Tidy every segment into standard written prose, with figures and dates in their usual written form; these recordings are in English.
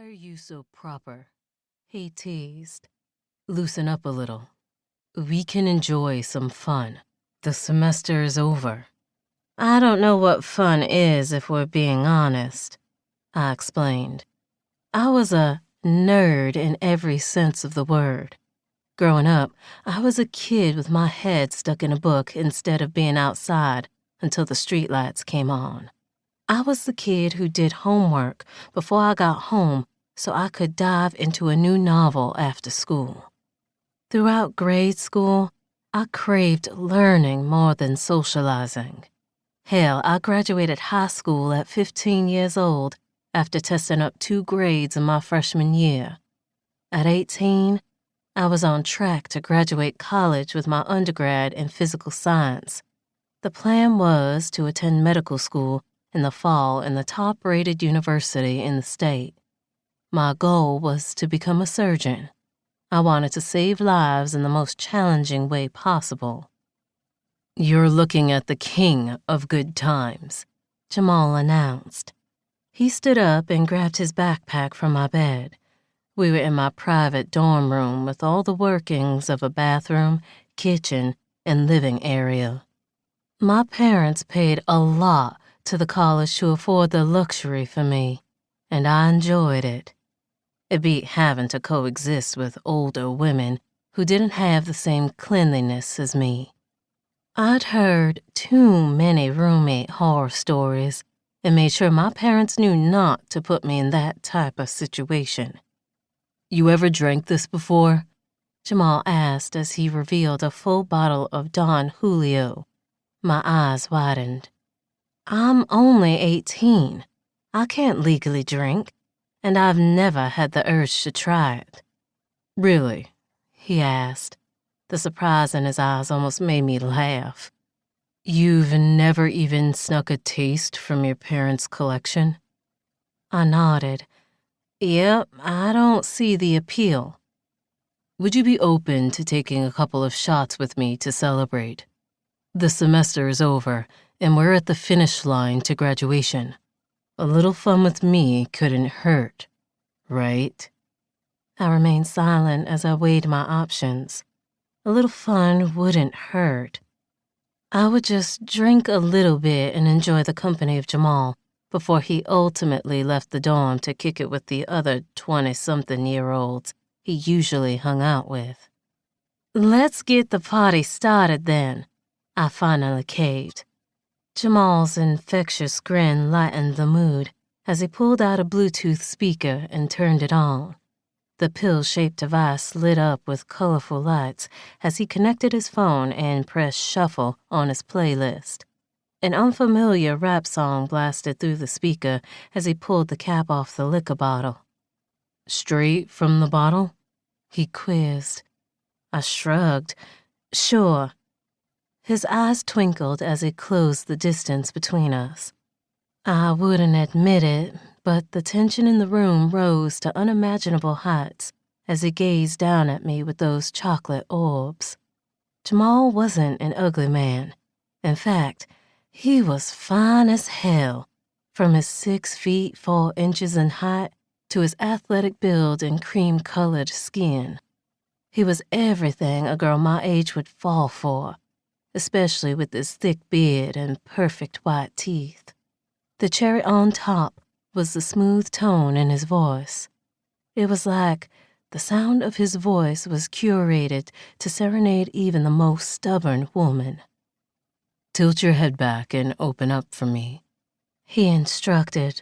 are you so proper?" he teased. "Loosen up a little. We can enjoy some fun. The semester is over." "I don't know what fun is, if we're being honest," I explained. I was a nerd in every sense of the word. Growing up, I was a kid with my head stuck in a book instead of being outside until the streetlights came on. I was the kid who did homework before I got home so I could dive into a new novel after school. Throughout grade school, I craved learning more than socializing. Hell, I graduated high school at 15 years old after testing up 2 grades in my freshman year. At 18, I was on track to graduate college with my undergrad in physical science. The plan was to attend medical school in the fall in the top-rated university in the state. My goal was to become a surgeon. I wanted to save lives in the most challenging way possible. "You're looking at the king of good times," Jamal announced. He stood up and grabbed his backpack from my bed. We were in my private dorm room with all the workings of a bathroom, kitchen, and living area. My parents paid a lot to the college to afford the luxury for me, and I enjoyed it. It beat having to coexist with older women who didn't have the same cleanliness as me. I'd heard too many roommate horror stories and made sure my parents knew not to put me in that type of situation. "You ever drank this before?" Jamal asked as he revealed a full bottle of Don Julio. My eyes widened. "I'm only 18. I can't legally drink, and I've never had the urge to try it." "Really?" he asked. The surprise in his eyes almost made me laugh. "You've never even snuck a taste from your parents' collection?" I nodded. "Yep, I don't see the appeal." "Would you be open to taking a couple of shots with me to celebrate? The semester is over, and we're at the finish line to graduation. A little fun with me couldn't hurt, right?" I remained silent as I weighed my options. A little fun wouldn't hurt. I would just drink a little bit and enjoy the company of Jamal before he ultimately left the dorm to kick it with the other 20-something-year-olds he usually hung out with. "Let's get the party started then," I finally caved. Jamal's infectious grin lightened the mood as he pulled out a Bluetooth speaker and turned it on. The pill-shaped device lit up with colorful lights as he connected his phone and pressed shuffle on his playlist. An unfamiliar rap song blasted through the speaker as he pulled the cap off the liquor bottle. "Straight from the bottle?" he quizzed. I shrugged. "Sure." His eyes twinkled as he closed the distance between us. I wouldn't admit it, but the tension in the room rose to unimaginable heights as he gazed down at me with those chocolate orbs. Jamal wasn't an ugly man. In fact, he was fine as hell, from his 6 feet 4 inches in height to his athletic build and cream-colored skin. He was everything a girl my age would fall for, especially with his thick beard and perfect white teeth. The cherry on top was the smooth tone in his voice. It was like the sound of his voice was curated to serenade even the most stubborn woman. "Tilt your head back and open up for me," he instructed.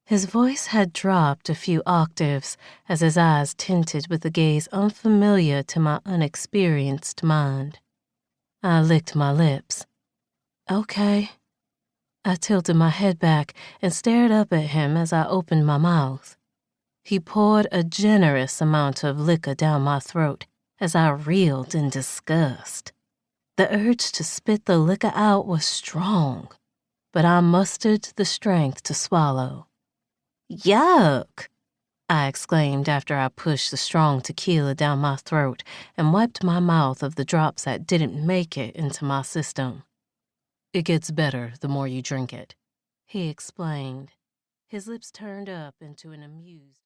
His voice had dropped a few octaves as his eyes tinted with a gaze unfamiliar to my unexperienced mind. I licked my lips. "Okay." I tilted my head back and stared up at him as I opened my mouth. He poured a generous amount of liquor down my throat as I reeled in disgust. The urge to spit the liquor out was strong, but I mustered the strength to swallow. "Yuck!" I exclaimed after I pushed the strong tequila down my throat and wiped my mouth of the drops that didn't make it into my system. "It gets better the more you drink it," he explained. His lips turned up into an amused